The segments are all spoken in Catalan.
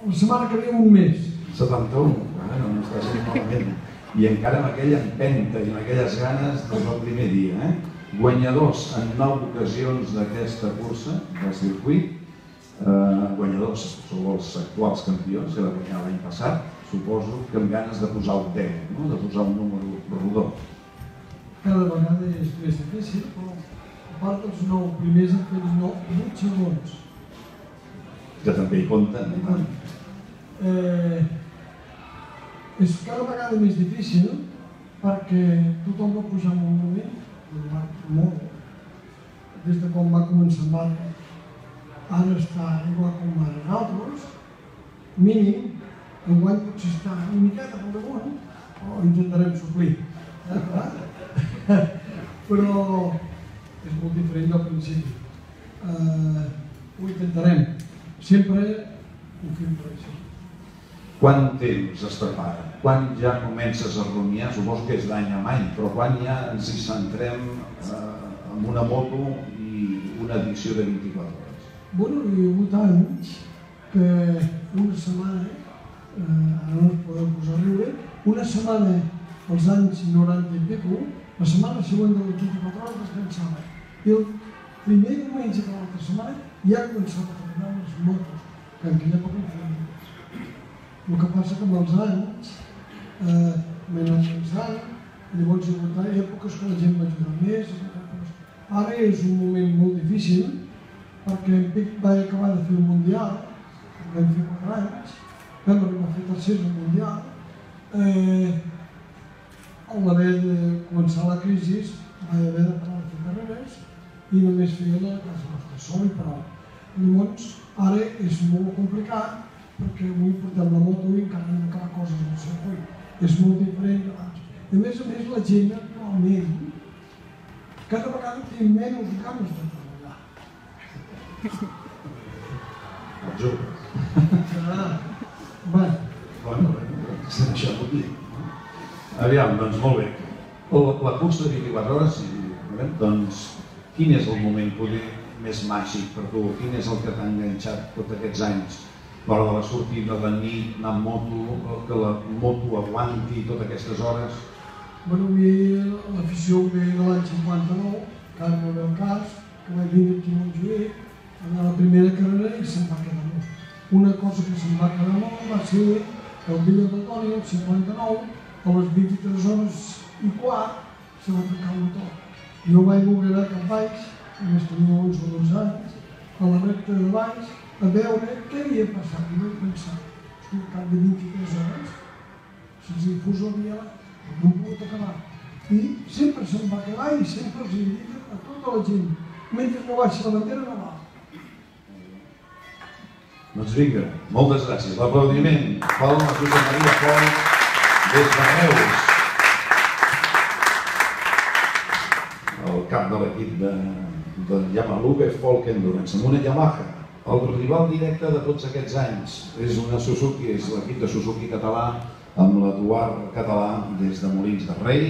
la setmana que ve un mes. 71, no estàs ni malament. I encara amb aquella empenta i amb aquelles ganes des del primer dia. Guanyadors en 9 ocasions d'aquesta cursa del circuit. Guanyadors són els actuals campions, que va guanyar l'any passat. Suposo que amb ganes de posar el 10, de posar un número rodó. Cada vegada és més difícil, però a part dels 9 primers han fet 8 segons. Que també hi compten. És cada vegada més difícil perquè tothom va pujar en un moment, molt. Des de quan va començar ara està igual com ara nosaltres, mínim, enguany potser està una miqueta per damunt, o intentarem suplir. Però és molt diferent del principi. Ho intentarem. Sempre ho fem per això. Quant temps es prepara? Quan ja comences a rumiar? Suposo que és d'any en any, però quan ja ens hi centrem en una moto i una edició de 24 hores? Bueno, hi ha hagut anys que una setmana, ara no ens podem posar a riure, una setmana als anys 90 i pico, la setmana següent de les 24 hores descansava. I el primer diumenge de l'altra setmana ja començava a treballar les motos, que en aquella època no feien motos. El que passa que amb els anys m'he anat cansant, llavors hi ha hagut èpoques que la gent m'ajuda més. Ara és un moment molt difícil perquè en Pic vaig acabar de fer un mundial, vam fer 4 anys, vam arribar a fer tercers al mundial. Al haver de començar la crisi vaig haver de parar de fer carreres i només feia la casa nostra sol i prou. Llavors ara és molt complicat perquè avui portem la moto i encara no acaba coses al circuit. És molt diferent d'abans. A més, la gent actualment cada vegada té menys ganes de treballar. Els joves. Bueno, s'ha deixat un dia. Aviam, doncs molt bé. La cursa de 24 hores, doncs, quin és el moment més màgic per tu? Quin és el que t'ha enganxat tots aquests anys? L'hora de la sortida, la nit, anar amb moto, que la moto aguanti totes aquestes hores? Bueno, l'afició ve de l'any 59, que ara no ve el cas, que vaig vindre aquí a Montjuïc, anar a la primera carrera i se'm va quedar molt. Una cosa que se'm va quedar molt va ser el Villa d'Antoni, el 59, a les 23 hores i quart, se va trencar el motor. Jo vaig voler anar cap baix, només tenia 11 o 12 anys, a la recta de baix, a veure què havia passat. I vaig pensar, al cap de 23 hores, se'ls infusa el dia, no hem pogut acabar. I sempre se'm va quedar i sempre els indica a tota la gent, mentre no baixi la bandera no va. Doncs vinga, moltes gràcies. L'aplaudiment pel Josep Maria Font des de Reus. El cap de l'equip de Yamaluga Folk Endurance, amb una Yamaha. El rival directe de tots aquests anys és una Suzuki, és l'equip de Suzuki català, amb l'Eduard Català des de Molins de Rei.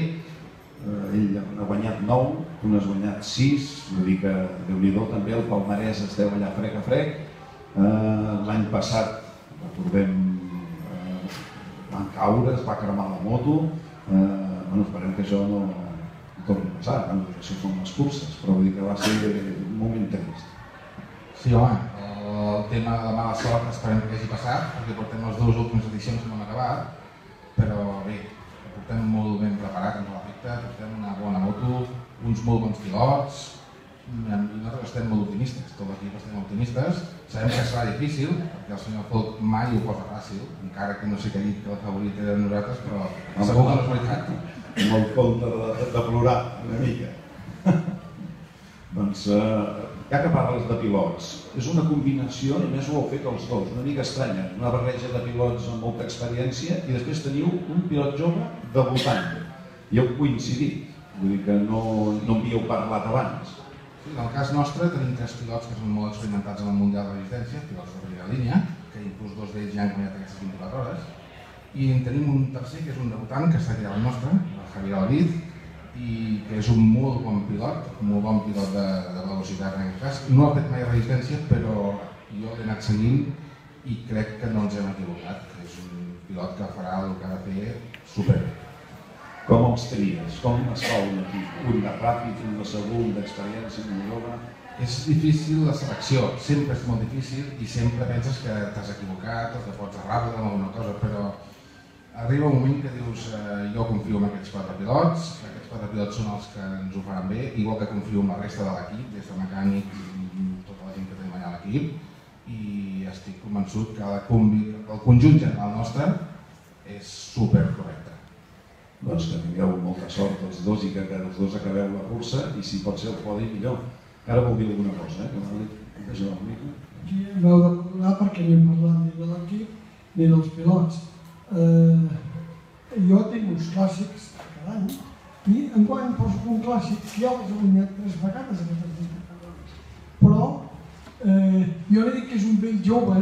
Ell n'ha guanyat 9, tu n'has guanyat 6, vull dir que Déu-n'hi-do també, el palmarès esteu allà frec a frec. L'any passat, recordem, van caure, es va cremar la moto. Esperem que això no torni a passar, això són les curses, però vull dir que va ser un moment trist. Sí, home, el tema de mala sort esperem que hagi passat, perquè portem les 2 últimes edicions que no hem acabat, però bé, portem molt ben preparat en l'efecte, portem una bona moto, uns molt bons pilots, i nosaltres estem molt optimistes, tot l'equip estem optimistes. Sabem que serà difícil, perquè el senyor Folk mai ho posa fàcil, encara que no sé què ha dit que el favorit era nosaltres, però segur que no és veritat. Amb el compte de plorar una mica. Doncs, ja que parles de pilots, és una combinació, només ho heu fet els dos, una mica estranya, una barreja de pilots amb molta experiència i després teniu un pilot jove debutant. I heu coincidit, vull dir que no havíeu parlat abans. En el cas nostre tenim 3 pilots que són molt experimentats en el Mundial de Resistència, pilots de primera línia, que inclús 2 d'ells ja han guanyat aquestes 24 hores, i en tenim un tercer que és un debutant que està aquí a la nostra, el Javier Alvid, i que és un molt bon pilot de velocitat en aquest cas. No ha fet mai resistència, però jo l'he anat seguint i crec que no ens hem equivocat. És un pilot que farà el que ha de fer superbé. Com els tries? Com es fa un equip? Un de ràpid, un de segur, un d'experiència, un de jove? És difícil la selecció, sempre és molt difícil i sempre penses que t'has equivocat o que pots errar en alguna cosa, però arriba un moment que dius jo confio en aquests 4 pilots, aquests 4 pilots són els que ens ho faran bé, igual que confio en la resta de l'equip, des de mecànics i tota la gent que tenim allà a l'equip, i estic convençut que el conjunt general nostre és supercorrecte. Doncs que tingueu molta sort els dos i que els dos acabeu la cursa i si pot ser el podi millor. Ara vol dir alguna cosa, que m'ha dit una mica. Aquí m'heu de perdonar perquè no hem parlat ni de l'equip ni dels pilots. Jo tinc uns clàssics cada any i enguany poso un clàssic que ja els he guanyat 3 vegades aquestes 20 vegades. Però jo no dic que és un vell jove,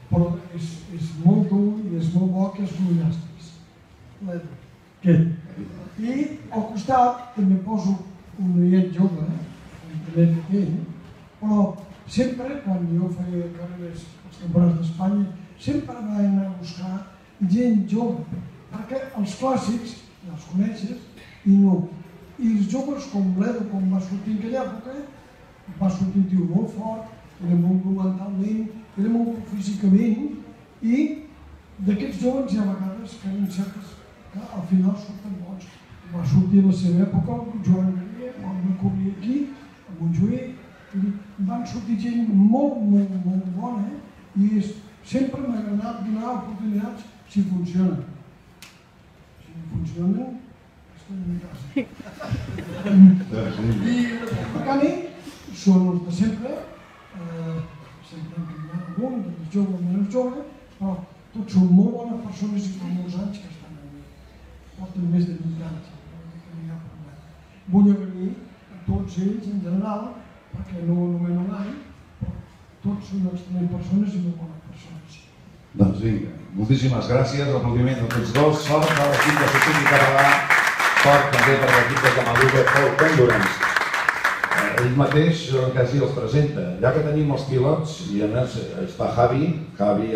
però és molt dur i és molt bo que és l'Ullàstics. I al costat també poso un noiet jove, també que té, però sempre, quan jo feia carreres als campionats d'Espanya, sempre vaig anar a buscar gent jove, perquè els clàssics ja els coneixes i no. I els joves com l'Edo, com va sortir en aquella època, va sortir un tio molt fort, era molt mentalment, era molt físicament, i d'aquests joves hi ha vegades que eren certes que al final surten bons. Va sortir a la seva època el Joan Garriga, quan va cobrir aquí, a Montjuïc, van sortir gent molt bona, i sempre m'ha agradat donar oportunitats si funcionen. Si no funcionen, estem en casa. I el mecànic són els de sempre han canviat algun, dels joves, menys joves, però tots són molt bones persones i fa molts anys que estan aquí. Porten més de 20 anys, que no hi ha problema. Vull agrair a tots ells en general, perquè no nomeno mai, però tots són excel·lents persones i molt bones persones. Doncs vinga, moltíssimes gràcies, aplaudiment a tots dos, sort a l'equip de Suzuki Català, sort també per l'equip de Camaluga, Folk Endurance. Ell mateix quasi els presenta, ja que tenim els pilots, i a més està Javi